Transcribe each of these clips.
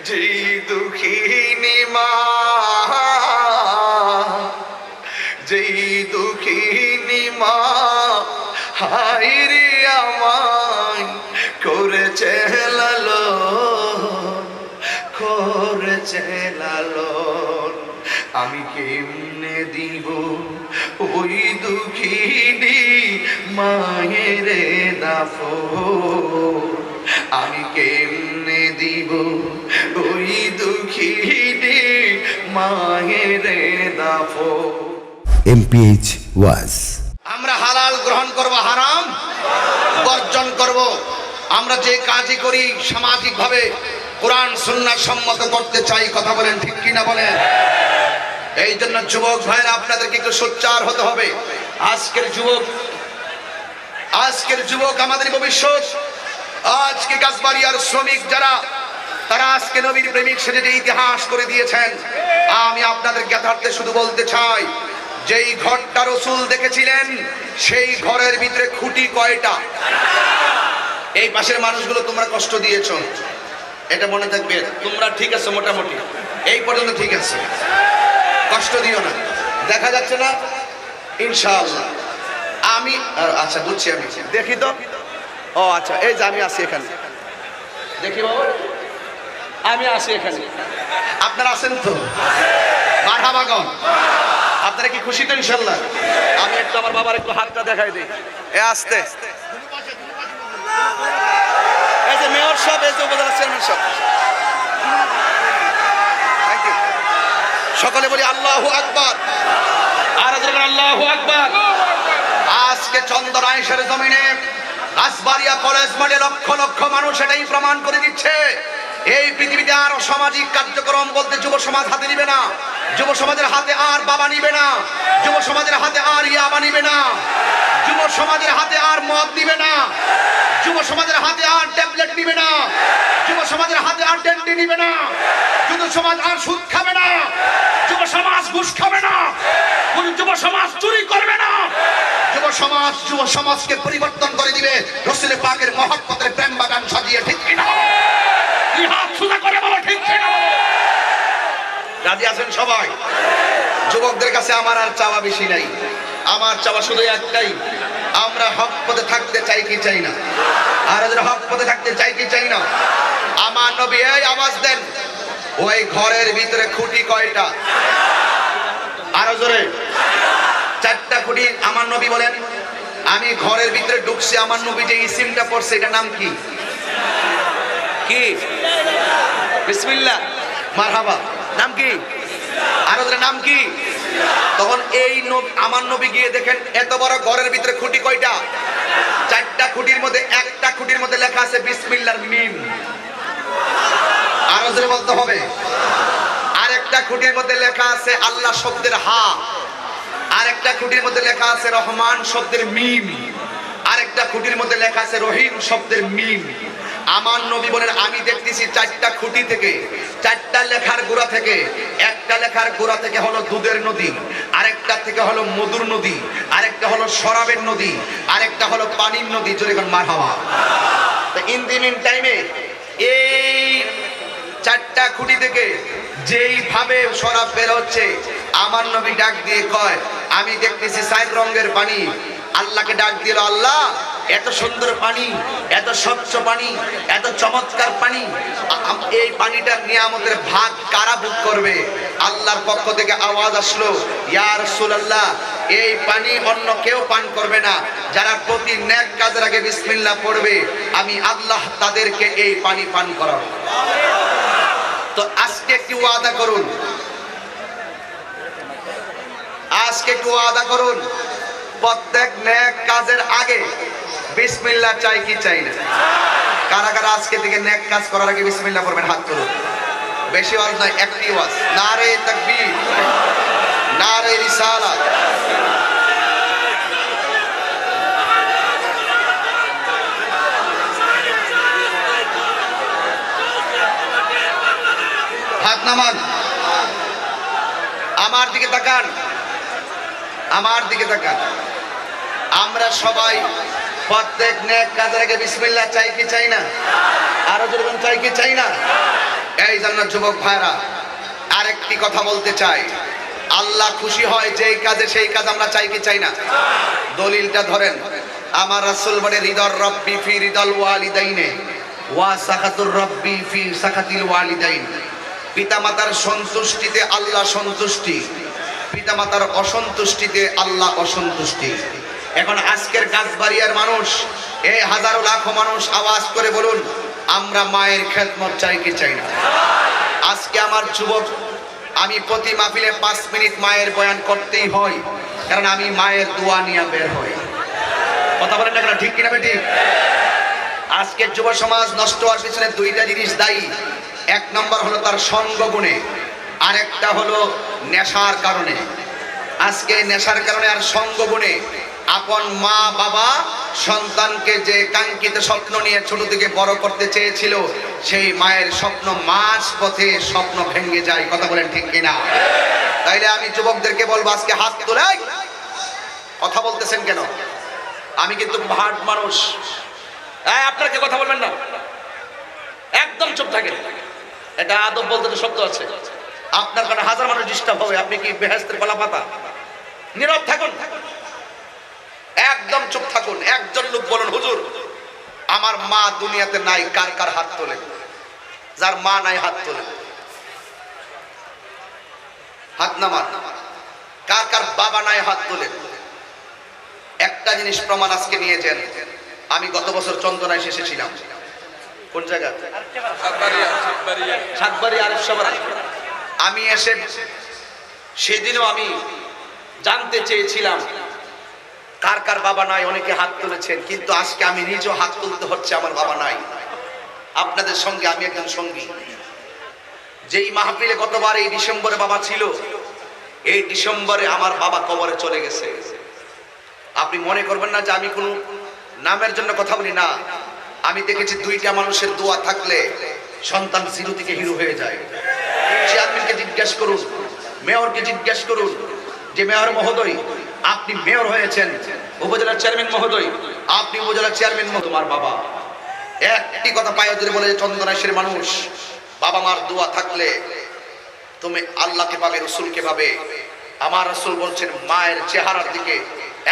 যেই দুঃখিনী মা, যেই দুঃখিনী মা হায়রে আমায় করেছে লালন, করেছে লালন। আমি কেমনে দিব ওই দুঃখিনী মায়ের দাফন, আমি কেমনে দিব ওই দুঃখিনী মায়ের দাফন। MPH ওয়াজ। আমরা হালাল গ্রহণ করব, হারাম বর্জন করব। আমরা যে কাজই করি সামাজিকভাবে কোরআন সুন্নাহ সম্মত করতে চাই। কথা বলেন ঠিক কিনা বলেন? এই জন্য যুবক ভাইরা আপনাদেরকে একটু সোচ্চার হতে হবে। আজকের যুবক আমাদের ভবিষ্যৎ। আজকে কাজবাড়িয়ার শ্রমিক যারা, তারা আজকে নবীর প্রেমিক সেজে যে ইতিহাস করে দিয়েছেন। আমি আপনাদের জ্ঞাতার্থে শুধু বলতে চাই, যেই ঘরটা রাসূল দেখেছিলেন সেই ঘরের ভিতরে খুঁটি কয়টা? এই পাশের মানুষগুলো তোমরা কষ্ট দিয়েছো, এটা মনে থাকবে। তোমরা ঠিক আছে, মোটামুটি এই পর্যন্ত ঠিক আছে, কষ্ট দিও না। দেখা যাচ্ছে না ইনশাআল্লাহ। আমি আচ্ছা বুঝছি, আমি দেখি তো। ও আচ্ছা, এই যে আমি আছি এখানে, দেখি বাবা, আমি আছি এখানে, আপনারা আছেন তো? মারহাবা গো। আপনারা কি খুশি তো ইনশাআল্লাহ? আমি একটু আমার বাবার একটু হাতটা দেখাই দিই। এ আসতে, এই যে মেয়র সাহেব, এই যে উপজেলা চেয়ারম্যান সাহেব, থ্যাংক ইউ। সকলে বলি আল্লাহু আকবার। আর আল্লাহু আকবার। আজকে চন্দন আয়েশার জমিনে কাজবাড়িয়া কলেজ মাঠে লক্ষ লক্ষ মানুষ এটাই প্রমাণ করে দিচ্ছে, এই পৃথিবীতে আর সামাজিক কার্যক্রম বলতে যুব সমাজ হাতে নিবে না। যুব সমাজের হাতে আর বাবা নিবে না, যুব সমাজের হাতে আর ইয়াবা নিবে না, যুব সমাজের হাতে আর মদ নিবে না, যুব সমাজের হাতে আর ট্যাবলেট নিবে না, যুব সমাজের হাতে আর ডেন্টি নিবে না, যুব সমাজ আর সুদ খাবে না, যুব সমাজ ঘুষ খাবে না, যুব সমাজ চুরি করবে না। যুব সমাজকে পরিবর্তন করে দিবে রাসূল পাকের মহব্বতের প্রেম বাগান সাজিয়ে। ঠিক কিনা? কি হাত সুজা করে বলো ঠিক কিনা? রাজি আছেন সবাই? যুবকদের কাছে আমার আর চাওয়া বেশি নাই, আমার চাওয়া শুধু একটাই, আমরা হক পথে থাকতে চাই কি চাই না? আর হক পথে থাকতে চাই কি চাই না? আমার নবী এই আওয়াজ দেন, ওই ঘরের ভিতরে খুঁটি কয়টা? আরো জোরে। চারটা খুঁটি। আমার নবী বলেন, আমি ঘরের ভিতরে ঢুকছি, আমার নবী যে ইসিমটা পড়ছে এটা নাম কি? কি? বিসমিল্লাহ। মারহাবা। নাম কি? আরো জোরে, নাম কি? তখন এই আমার নবী গিয়ে দেখেন এত বড় ঘরের ভিতরে খুঁটি কয়টা? চারটা খুঁটির মধ্যে একটা খুঁটির মধ্যে লেখা আছে বিসমিল্লাহর মিম। আরো জোরে বলতে হবে। আরেকটা খুঁটির মধ্যে লেখা আছে আল্লাহ শব্দের হা, আরেকটা খুঁটির মধ্যে লেখা আছে রহমান শব্দের মিম, আরেকটা খুঁটির মধ্যে লেখা আছে রহিম শব্দের মিম। আমার নবী বলেন, আমি দেখতেছি চারটা খুঁটি থেকে, চারটা লেখার গোড়া থেকে, একটা লেখার গোড়া থেকে হলো দুধের নদী, আরেকটা থেকে হলো মধুর নদী, আরেকটা হলো শরাবের নদী, আরেকটা হলো পানির নদী। জোরে কোন মারহাবা। তো ইন দি মিন টাইমে এই চারটা খুঁটি থেকে যেইভাবে শরাব বের হচ্ছে, আমার নবী ডাক দিয়ে কয়, আমি দেখতেছি 4 রঙের পানি। আল্লাহকে ডাক দিল, আল্লাহ এত সুন্দর পানি, এত স্বচ্ছ পানি, এত চমৎকার পানি, এই পানিটার নিয়ামতের ভাগ কারা ভোগ করবে? আল্লাহর পক্ষ থেকে আওয়াজ আসলো, ইয়া রাসূলুল্লাহ, এই পানি অন্য কেউ পান করবে না, যারা প্রতি নেক কাজের আগে বিসমিল্লাহ পড়বে আমি আল্লাহ তাদেরকে এই পানি পান করাবো। তো আজকে একটু ওয়াদা করুন, আজকে একটু ওয়াদা করুন, প্রত্যেক নেক কাজের আগে বিসমিল্লাহ চাই কি চাই না? কারা কারা আজকে থেকে নেক কাজ করার আগে বিসমিল্লাহ পড়বেন? হাত তুলুন। বেশি ওয়াজ নয়, একটি ওয়াজ। নারে তাকবীর, নারে রিসালাত। হাত নামান, আমার দিকে তাকান, আমার দিকে তাকান। আমরা সবাই প্রত্যেক নেক কাজের আগে বিসমিল্লাহ চাই কি চাই না? আরো জোরে চাই কি চাই না? এই জন্য যুবক ভাইরা আরেকটি কথা বলতে চাই, আল্লাহ খুশি হয় যেই কাজে সেই কাজ আমরা চাই কি চাই না? দলিলটা ধরেন, আমার রাসূল বলে রিদার রব্বি ফি রিদাল ওয়ালিদাইনে ওয়া সাখাতুর রব্বি ফি সাখাতিল ওয়ালিদাইন। পিতামাতার সন্তুষ্টিতে আল্লাহ সন্তুষ্টি, পিতামাতার অসন্তুষ্টিতে আল্লাহ অসন্তুষ্টি। এখন আজকের গাছবাড়িয়ার মানুষ, এই হাজারো লাখো মানুষ আওয়াজ করে বলুন, আমরা মায়ের খেদমত চাই কি চাই না? আজকে আমার যুবক, আমি প্রতি মাহফিলে 5 মিনিট মায়ের বয়ান করতেই হয়, কারণ আমি মায়ের দোয়া নিয়ে বের হই। কথা বলেন না, ঠিক কিনা বেটি? আজকের যুব সমাজ নষ্ট হওয়ার পিছনে দুইটা জিনিস দায়ী। এক নম্বর হলো তার সঙ্গ গুণে, আরেকটা হলো নেশার কারণে। আজকে নেশার কারণে আর সঙ্গ গুণে আপন মা বাবা সন্তানকে যে কাঙ্ক্ষিত স্বপ্ন নিয়ে ছোট থেকে বড় করতে চেয়েছিল, সেই মায়ের স্বপ্ন মাঝ পথে স্বপ্ন ভেঙে যায়। কথা বলেন ঠিক কিনা? তাইলে আমি যুবকদেরকে বলবো, আজকে হাত তুলে কথা বলতেছেন কেন? আমি কিন্তু ভাট মানুষ, আপনার কে কথা বলবেন না, একদম চুপ থাকেন। এটা আদব বলতে তো শব্দ আছে। আপনার কারণে হাজার মানুষ ডিস্টার্ব হবে, আপনি কি বেহেশতের কলা পাতা? নীরব থাকুন, একদম চুপ থাকুন। একজন লোক বলুন, হুজুর আমার মা দুনিয়াতে নাই, কার কার হাত তোলে? যার মা নাই হাত তোলে, হাত নামান। কার কার বাবা নাই হাত তোলে। একটা জিনিস প্রমাণ আজকে নিয়ে যান, আমি গত বছর চন্দনায় এসেছিলাম। কোন জায়গা? সাতবাড়িয়া আরিফ সাবরা। আমি এসে সেদিনও আমি জানতে চেয়েছিলাম কার কার বাবা নাই। অনেকে হাত তুলেছেন, কিন্তু আজকে আমি নিজেও হাত তুলতে হচ্ছে, আমার বাবা নাই। আপনাদের সঙ্গে আমি একজন সঙ্গী। যেই মাহফিলে গতবার এই ডিসেম্বরে বাবা ছিল, এই ডিসেম্বরে আমার বাবা কবরে চলে গেছে। আপনি মনে করবেন না যে আমি কোনো নামের জন্য কথা বলি না। আমি দেখেছি দুইটা মানুষের দোয়া থাকলে সন্তান জিরো থেকে হিরো হয়ে যায়। চেয়ারম্যানকে জিজ্ঞেস করুন, মেয়রকে জিজ্ঞেস করুন, যে মেয়র মহোদয় আপনি মেয়র হয়েছেন, উপজেলার চেয়ারম্যান মহোদয় আপনি উপজেলার চেয়ারম্যান মহোদয়, তোমার বাবা একটি কথা পায়ে ধরে বলে, চন্দনাইশের মানুষ, বাবা মার দোয়া থাকলে তুমি আল্লাহকে পাবে, রসুলকে পাবে। আমার রসুল বলছেন, মায়ের চেহারার দিকে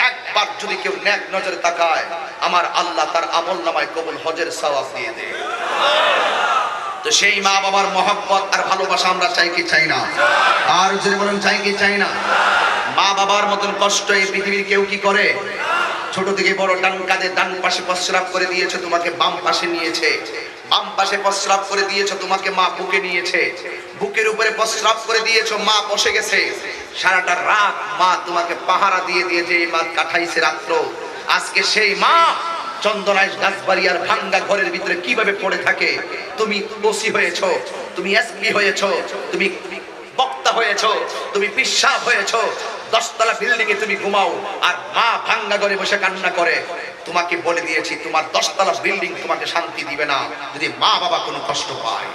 একবার যদি কেউ নেক নজরে তাকায়, আমার আল্লাহ তার আমল নামায় কবুল হজের সওয়াব দিয়ে দেয়। তো সেই মা বাবার মহব্বত আর ভালোবাসা আমরা চাই কি চাই না? আর যদি বলেন চাই কি চাই না? মা বাবার মতন কষ্ট এই পৃথিবীর কেউ কি করে? ছোট থেকে বড় ডান কাঁধে ডান পাশে প্রস্রাব করে দিয়েছে, তোমাকে বাম পাশে নিয়েছে। বাম পাশে প্রস্রাব করে দিয়েছে, তোমাকে মা বুকে নিয়েছে। বুকের উপরে প্রস্রাব করে দিয়েছো, মা বসে গেছে। সারাটা রাত মা তোমাকে পাহারা দিয়ে দিয়ে যে মা কাটাইছে রাত্র। আজকে সেই মা চন্দনাইশ গাছবাড়িয়ার ভাঙ্গা ঘরের ভিতরে কিভাবে পড়ে থাকে। তুমি ওসি হয়েছো, তুমি এসপি হয়েছো, তুমি বক্তা হয়েছো, তুমি পিশাব হয়েছো, 10 তলা বিল্ডিং এ তুমি ঘুমাও, আর মা ভাঙ্গা ঘরে বসে কান্না করে। তোমাকে বলে দিয়েছি, তোমার 10 তলা বিল্ডিং তোমাকে শান্তি দিবে না যদি মা বাবা কোনো কষ্ট পায়।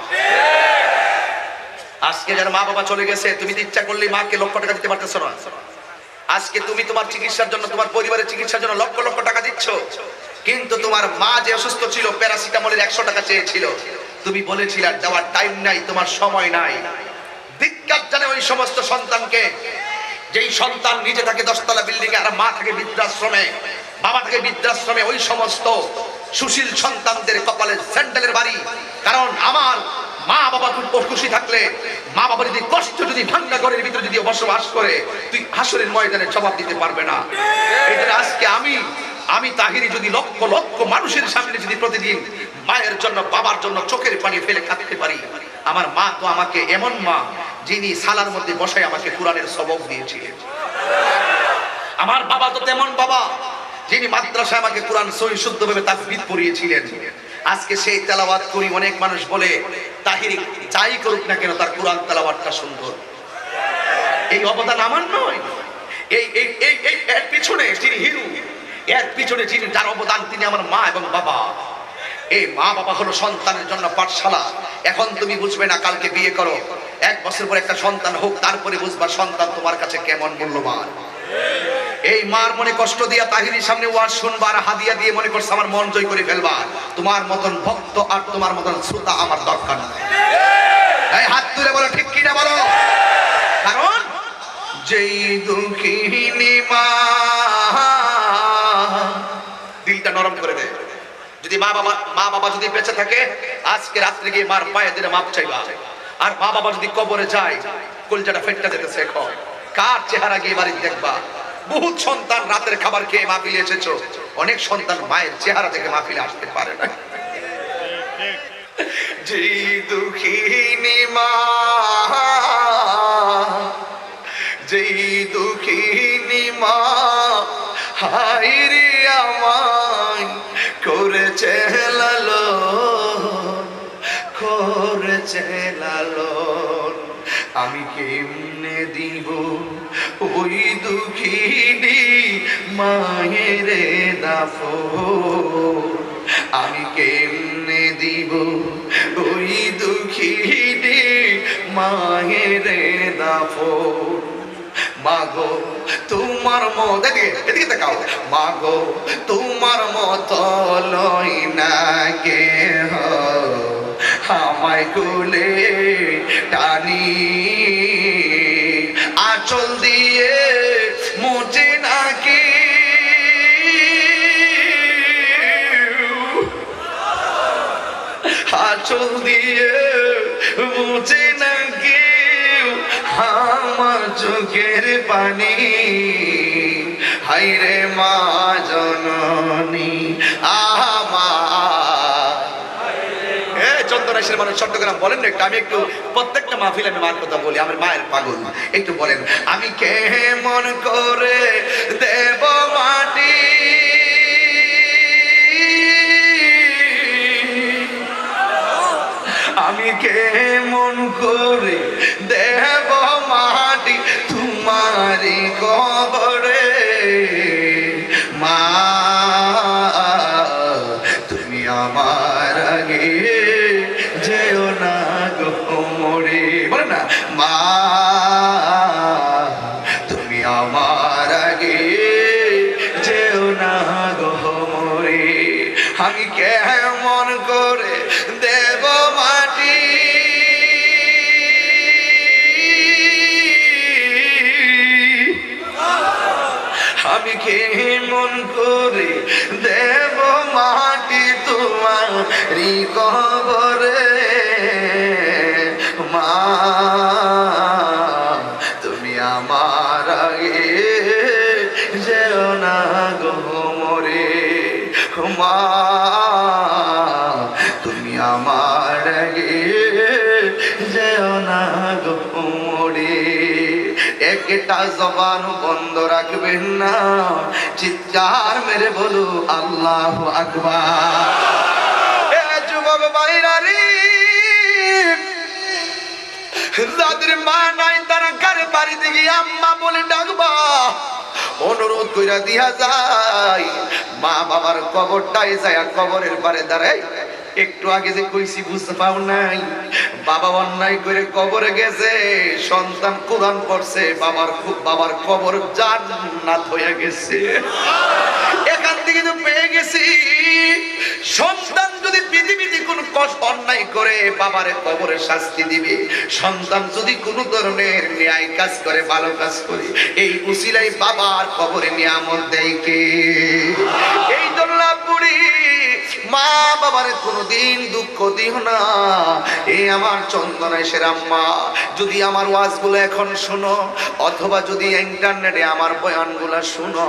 আজকে যারা মা বাবা চলে গেছে, তুমি ইচ্ছা করলে মাকে লক্ষ টাকা দিতে পারতেছো না। আজকে তুমি তোমার চিকিৎসার জন্য, তোমার পরিবারের চিকিৎসার জন্য লক্ষ লক্ষ টাকা দিচ্ছ, কিন্তু তোমার মা যে অসুস্থ ছিল, প্যারাসিটামলের 100 টাকা চেয়েছিল, তুমি বলেছিলে দেওয়ার টাইম নাই, তোমার সময় নাই। ধিক্কার জানে ওই সমস্ত সন্তানকে, যেই সন্তান নিজে থাকে 10 তলা বিল্ডিং এ, আর মা থাকে বৃদ্ধাশ্রমে, বাবা থাকে বৃদ্ধাশ্রমে। ওই সমস্ত সুশীল সন্তানদের কপালে স্যান্ডেলের বাড়ি। কারণ আমার মা বাবা খুশি থাকলে, মা বাবা যদি কষ্ট, যদি ভাঙ্গা ঘরের ভিতরে যদি বসবাস করে, তুই হাসরের ময়দানে জবাব দিতে পারবে না। এই জন্য আজকে আমি তাহিরি যদি লক্ষ লক্ষ মানুষের সামনে যদি প্রতিদিন মায়ের জন্য, বাবার জন্য চোখের পানি ফেলে কাঁদতে পারি, আমার মা তো আমাকে এমন মা, যিনি সালার মধ্যে বসায় আমাকে কোরআনের সবক দিয়েছিলেন। আমার বাবা তো তেমন বাবা, যিনি মাদ্রাসায় আমাকে কোরআন সহি শুদ্ধভাবে তাফসীর পড়িয়েছিলেন। আজকে সেই তেলাওয়াত করি, অনেক মানুষ বলে তাহিরি যাই করুক না কেন তার কোরআন তেলাওয়াতটা সুন্দর। এই অবদান আমার নয়, এর পিছনে যিনি হিরো, এর পিছনে যিনি, যার অবদান তিনি আমার মা এবং বাবা। এই মা বাবা হলো সন্তানের জন্য পাঠশালা। এখন তুমি বুঝবে না, কালকে বিয়ে করো, 1 বছর পর একটা সন্তান হোক, তারপরে বুঝবা সন্তান তোমার কাছে কেমন মূল্যবান। এই মার মনে কষ্ট দিয়া তাহিরির সামনে ওয়াজ শুনবা আর হাদিয়া দিয়ে মনে করছে আমার মন জয় করে ফেলবা। তোমার মতন ভক্ত আর তোমার মতন শ্রোতা আমার দরকার নাই। যেই দুঃখিনী মা, দিলটা নরম করে দেয়। যদি মা বাবা যদি বেঁচে থাকে আজকে রাত্রে গিয়ে মার পায়ে দিলে মাপ চাইবা। আর মা বাবা যদি কবরে যায় কলজাটা ফেটটা যেতেছে। এখন কার চেহারা গিয়ে বাড়ি দেখবা? বহুত সন্তান রাতের খাবার খেয়ে মাহফিলে এসেছো, অনেক সন্তান মায়ের চেহারা দেখে মাহফিলে আসতে পারে না। যেই দুঃখিনী মা, যেই দুঃখিনী মা হায়রে আমায় করেছে লালন, করেছে লালন, আমি কেমনে দিব ওই দুঃখিনী মায়ের দাফন, আমি কেমনে দিব ওই দুঃখিনী মায়ের দাফন। মাগো তোমার মত, এদিকে তাকাও, মাগো তোমার মত লয় না কে আমায় কোলে টানি, আঁচল দিয়ে মুছে নাকি, আঁচল দিয়ে মুছে নাকি আমার চোখের পানি, হায়রে মা জননী আমার। চন্দনাইশের মানুষ চট্টগ্রাম বলেন না একটু, আমি একটু প্রত্যেকটা মাহফিলে আমি মার কথা বলি, আমার মায়ের পাগল একটু বলেন, আমি কেমন করে দেব মাটি, আমি কেমন করে দেব মাটি তোমারি কবরে, মা তুমি আমার আগে যেও না গো মরে, বলে না মা তুমি আমার আগে যেও না গো মরে, আমি কেমন করে দেব মাটি, আমি কেমন করে দেব মাটি তোমারি কবরে, মা তুমি আমার আগে যেও না গো মরে, মা তুমি আমার আগে যেও না গো মরে। একটা জবান বন্ধ রাখবেন না, চিৎকার মেরে বলো আল্লাহু আকবার। এ যুবক ভাইরা রে, যাদের মা নাই তারা কারে বাড়িতে গিয়ে আম্মা বলে ডাকবা, অনুরোধ কইরা দিয়া যায়। মা বাবার কবরটাই যায়, কবরের পারে দাঁড়াই। একটু আগে যে কইছি বুঝতে পাও নাই, বাবা অন্যায় করে কবরে গেছে, সন্তান কোরআন পড়ছে, বাবার কবর জান্নাত হয়ে গেছে। এখান থেকে তো পেয়ে গেছি, সন্তান যদি পৃথিবীতে কোন কষ্ট অন্যায় করে বাবারে কবরে শাস্তি দিবে, সন্তান যদি কোন ধরনের ন্যায় কাজ করে ভালো কাজ করে এই উসিলাই বাবার কবরে নিয়ামত দেয় কে? এই জন্য বুড়ি মা বাবার কোনদিন দুঃখ দিও না। এই আমার চন্দনাইশের আম্মা, যদি আমার ওয়াজগুলো এখন শুনো অথবা যদি ইন্টারনেটে আমার বয়ানগুলো শুনো,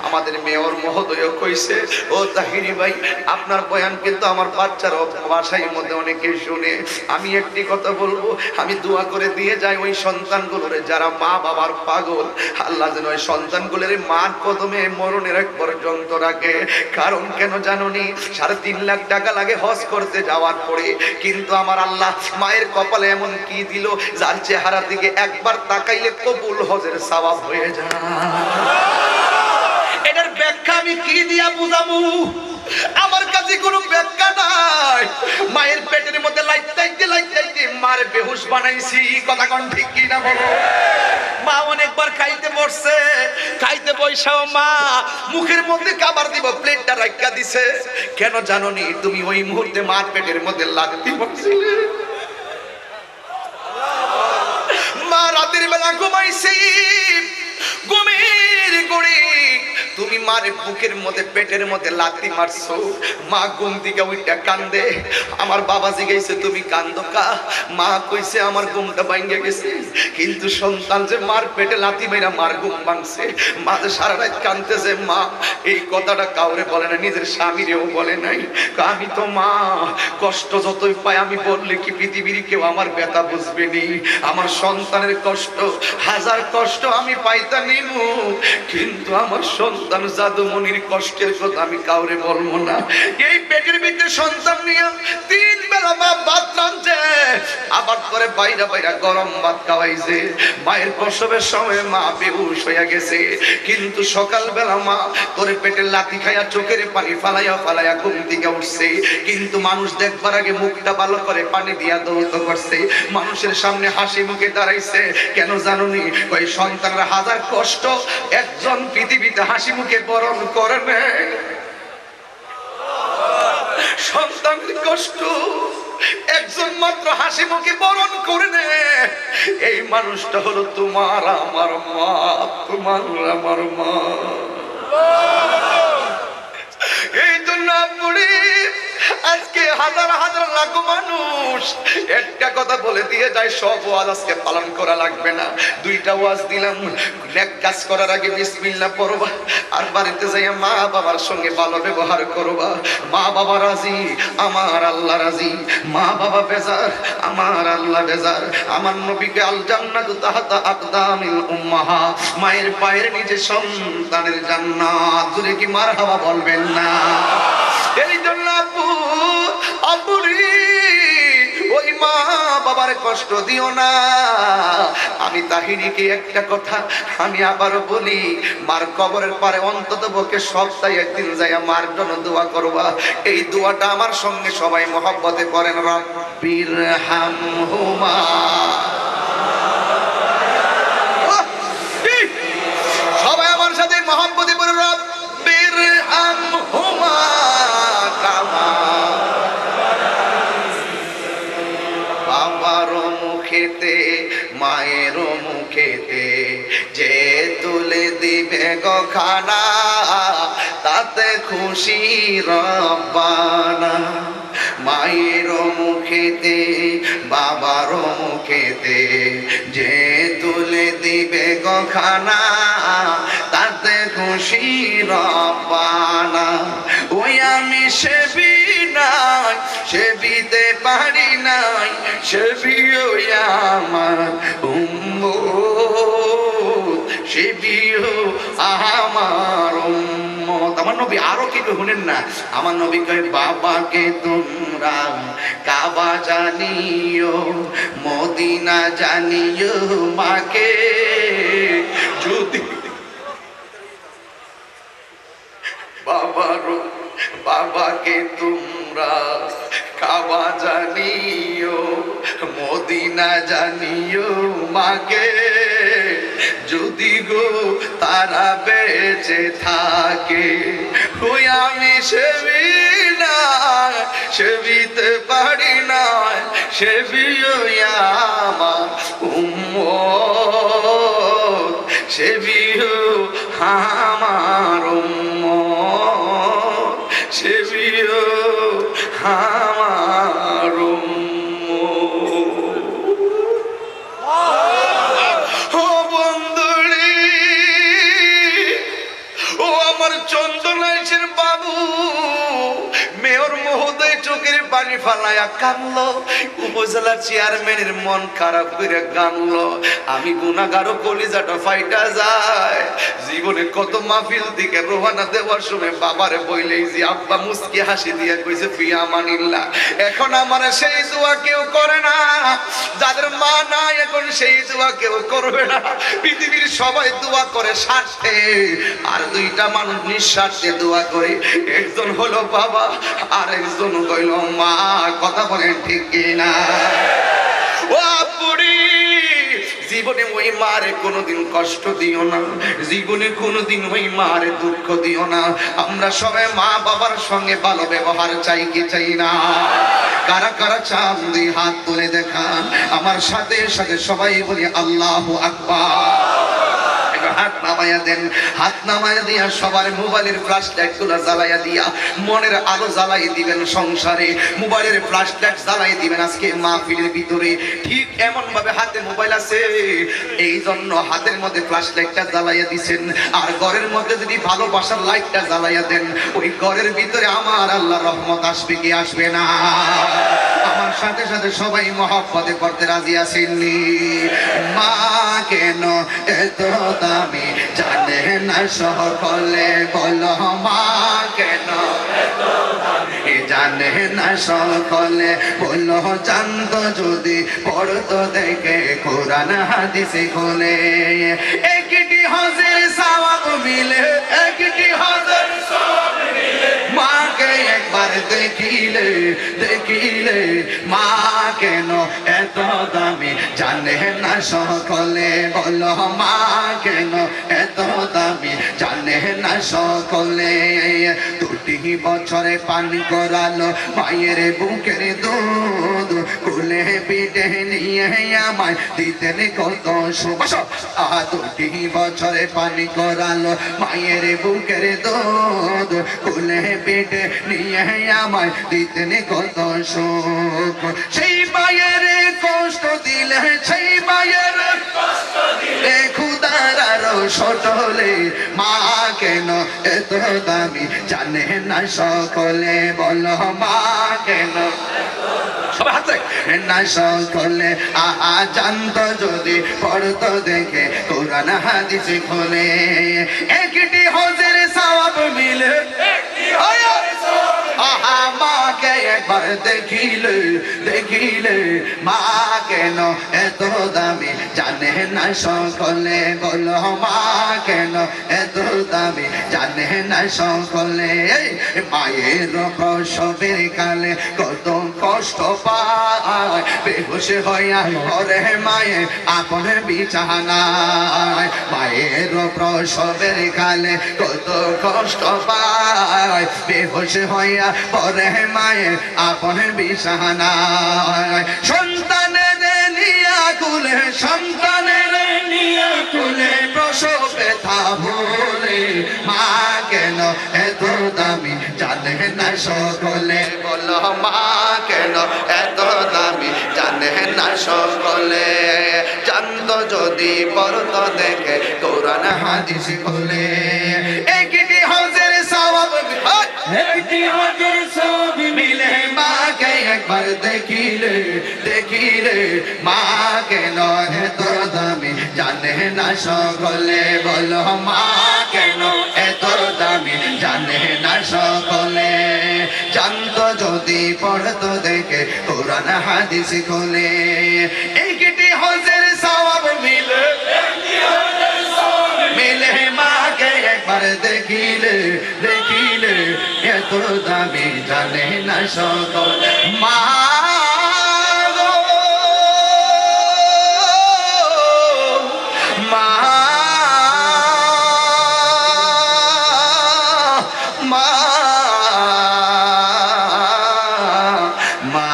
আমাদের মেয়র মহোদয় কইছে, ও তাহিরি ভাই আপনার বয়ান কিন্তু আমার বাচ্চার ভাষার মধ্যে অনেকে শুনে। আমি একটি কথা বলবো, আমি দোয়া করে দিয়ে যাই ওই সন্তানগুলোরে যারা মা বাবার পাগল, আল্লাহ যেন ওই সন্তানগুলোর মার কদমে মরণের এক পর্যন্ত রাখে। কারণ কেন জানোনি, 3.5 লাখ টাকা লাগে হজ করতে যাওয়ার পরে, কিন্তু আমার আল্লাহ মায়ের কপালে এমন কি দিল যার চেহারা দিকে একবার তাকাইলে কবুল হজের সওয়াব হয়ে যায়। এটার ব্যাখ্যা আমি কি দিয়া বুঝাবো? আমার কাছে কোনো ব্যাখ্যা নাই। মায়ের পেটের মধ্যে লাইতে মার বেহুশ বানাইছি, কথা কোন ঠিক কি না বলো? মা অনেকবার খাইতে বসছে, খাইতে বইসাও মা মুখের মধ্যে খাবার দিব, প্লেটটা রাখা দিছে। কেন জানোনি? তুমি ওই মুহূর্তে মার পেটের মধ্যে লাগতে বসছিলে। মা রাতে রাত্রির বেলা ঘুমাইছি, ঘুমের ঘুরে তুমি মারে বুকের মধ্যে পেটের মধ্যে লাথি মারছো। মা ঘুম থেকে উইটা কান্দে। আমার বাবা জিজ্ঞাসা তুমি কান্দো কা? মা কইছে আমার ঘুমটা ভাঙে গেছে। কিন্তু সন্তান যে মার পেটে লাথি মেরা মার ঘুম ভাঙছে, মা যে সারা রাত কাঁদতেছে। মা এই কথাটা কাউরে বলে না, নিজের স্বামীরেও বলে নাই। আমি তো মা কষ্ট যতই পাই আমি বললে কি পৃথিবীর কেউ আমার ব্যথা বুঝবে নি? আমার সন্তানের কষ্ট হাজার কষ্ট আমি পাইতা নিমু, কিন্তু আমার সন্তান জাদুমণির কষ্টের কথা আমি কাউরে বলবো না। এই পেটের ভিতরে সন্তান নিয়ে 3 বেলা মা ভাত রাঁধছে, আবার করে বাইরা বাইরা গরম ভাত খাওয়াইছে। মায়ের প্রসবের সময় মা বেহুশ হইয়া গেছে, কিন্তু সকালবেলা মা তোর পেটে লাথি খাইয়া চোখের পানি ফালাইয়া ফালাইয়া ঘুম থেকে উঠছে। কিন্তু মানুষ দেখবার আগে মুখটা ভালো করে পানি দিয়া দৌত করছে, মানুষের সামনে হাসি মুখে দাঁড়াইছে। কেন জানুনি? ওই সন্তানরা হাজার কষ্ট একজন পৃথিবীতে হাসি মুখে বরণ করে নেয়। সন্তানের কষ্ট একজন মাত্র হাসি মুখে বরণ করে নেয়। এই মানুষটা হলো তোমার আমার মা, তোমার আমার মা। এই জন্য আপনি আজকে হাজার হাজার লাখ মানুষ একটা কথা বলে দিয়ে যায়, সব ওয়াজ আজকে পালন করা লাগবে না। 2টা ওয়াজ দিলাম, নেক কাজ করার আগে বিসমিল্লাহ পড়বা, আর বাড়িতে যাইয়া মা বাবার সঙ্গে ভালো ব্যবহার করবা। মা বাবা রাজি, আমার আল্লাহ রাজি। মা বাবা বেজার, আমার আল্লাহ বেজার। আমার নবীকে আল জান্নাতু তাহতা আকদামিল উম্মাহা, মায়ের পায়ের নিচে সন্তানের জান্নাত। জোরে কি মারহাবা বলবেন না? এই জন্য ওই মা বাবার কষ্ট দিও না। আমি তাহিরিকে একটা কথা আমি আবারও বলি, মার কবরের পারে অন্তত পক্ষে সপ্তাহে একদিন যাইয়া মার জন্য দোয়া করবা। এই দোয়াটা আমার সঙ্গে সবাই মহব্বতে করেন, রব্বির হামহুমা। সবাই আমার সাথে মহব্বতে পড়ে রব্বির হামহুমা কামা। বাবার মুখেতে মায়ের মুখেতে যে তুলে দিবে গো খানা, তাতে খুশি রব্বানা। মায়ের মুখেতে বাবার মুখেতে যে তুলে দিবে গো খানা, তাতে খুশি রব্বানা। ওই আমি সেবি নাই, সেবিতে পারি নাই, সেবিও আমার উম্মত, সেবিও আমার উম্মত। আমার নবী আরো কি শুনেন না? আমার নবী কয় বাবাকে তোমরা কাবা জানিও, মদিনা জানিও, মাকে যদি বাবাকে তোমরা কাবা জানিও, মদিনা জানিও, মাকে যদি গো তারা বেঁচে থাকে। ওই আমি সেবি না, সেবিতে পারি না, সেবিও আমার উম্মত, সেবিও আমার উম্মত, সেবিও আমার উম্মত। ও বন্ধুরে, ও আমার চন্দনাইশের বাবু, মেয়র মহোদয় চোখের পানি ফালায়া কানলো, উপজেলা চেয়ারম্যানের মন খারাপ করে কানলো। আমি গুনাহগার, কলিজাটা ফাইটা যায়। জীবনে কত মাহফিল দিকে রোহানা দেওয়ার সময় বাবারে বইলেই যে আব্বা মুস্কি হাসি দিয়ে কইছে ফি আমানিল্লাহ। এখন আমার সেই দোয়া কেউ করে না, যাদের মা নাই এখন সেই দোয়া কেউ করবে না। পৃথিবীর সবাই দোয়া করে স্বার্থে, আর 2টা মানুষ নিঃস্বার্থে দোয়া করে। একজন হলো বাবা, আর একজন হইল মা। কথা বলেন ঠিক কিনা? ও আপুরি, জীবনে ওই বাবারে কোনোদিন কষ্ট দিও না, জীবনে কোনোদিন ওই মার দুঃখ দিও না। আমরা সবাই মা বাবার সঙ্গে ভালো ব্যবহার চাই কি চাই না? কারা কারা চান দুই হাত তুলে দেখান, আমার সাথে সাথে সবাই বলি আল্লাহু আকবার। হাত নামায়া দেন, হাত নামায়া দিয়া সবার মোবাইলের ফ্ল্যাশ লাইট গুলা জ্বালাইয়া দিয়া মনের আলো জ্বালাই দিবেন। সংসারে মোবাইলের ফ্ল্যাশ লাইট জ্বালাই দিবেন আজকে মাহফিলের ভিতরে। ঠিক এমন ভাবে হাতে মোবাইল আছে, এই জন্য হাতের মধ্যে ফ্ল্যাশ লাইটটা জ্বালাইয়া দিছেন। আর ঘরের মধ্যে যদি ভালোবাসার লাইটটা জ্বালাইয়া দেন, ওই ঘরের ভিতরে আমার আল্লাহ রহমত আসবে কি আসবে না? আমার সাথে সাথে সবাই মহব্বতে করতে রাজি আছেননি? মা কেন এত দামি জানে না সকলে, বলো মা কেন জানে না সকলে, বলো জানতো যদি পড়তো দেখে কোরআন হাদিসে খোলে। একটি হজের সওয়াব মিলে, একটি হজের সওয়াব মিলে, মাকে একবার দেখিলে দেখিলে। মা কেন এত দামি জানে না সকলে, বলো মা কেন এত দামি জানে না সকলে। দুটি বছরে পানি করালো মায়ের বুকের দুধ, কুলে পিঠে নিয়ে আমায় দিতেন কত সুখ। দুটি বছরে পানি করালো মায়ের বুকের দুধ, কুলে পিঠে নিয়ে আমায় দিতেন কত সুখ। সেই মায়ের কষ্ট দিলে, সেই মায়ের কষ্ট দিলে খুদার আরো সটলে। মা কেন এত দামি জানে না সকলে, বলো মা কেন সবাই হাত না সকলে। আহা জানতো যদি পড়তো দেখে কোরআন হাদিসে খোলে। একটি হজের সওয়াব মিলে, আহা মাকে একবার দেখিলে দেখিলে। মা কেন এত দামি জানে না সকলে, বলো মা কেন এত দামি জানে না সকলে। মায়ের প্রসবের কালে কত কষ্ট পায়, বেহুশ হইয়া পড়ে মায়ে আপন বিছানায়। মায়ের প্রসবের কালে কত কষ্ট পায়, বেহুশ হইয়া পড়ে মায়ে আপন বিছানায়। সন্তানের নিয়া কুলে, সন্তানের নিয়া কুলে প্রসব ব্যথা ভুলে। মা কেন এত দামি জানে না সকলে, বলো মা কেন এত দামি জানে না সকলে। জানতো যদি পড়তো দেখে কোরআন হাদিস খোলে। একটি হজের সওয়াব, একটি হজের সওয়াব মিলে। মাকে একবার দেখিলে দেখিলে। মা কেন এত দামি জানে না সকলে, বলো মা কেন এত দামি জানে না সকলে। জানতো যদি পড়তো দেখে কোরআন হাদিস খোলে। একটি হজের সওয়াব মিলে মিলে। মাকে একবার দেখিলে দেখিলে। এত দামি জানে না সকলে। মা মা মা মা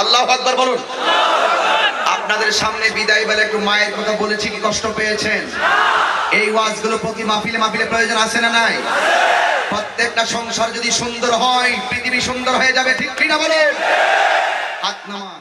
আল্লাহু আকবার বলুন। আপনাদের সামনে বিদায় বেলা একটু মায়ের কথা বলেছি, কি কষ্ট পেয়েছেন? এই ওয়াজগুলো প্রতি মাহফিলে মাহফিলে প্রয়োজন আছে না নাই? প্রত্যেকটা সংসার যদি সুন্দর হয় পৃথিবী সুন্দর হয়ে যাবে, ঠিক কিনা বলেন? হাত নামান।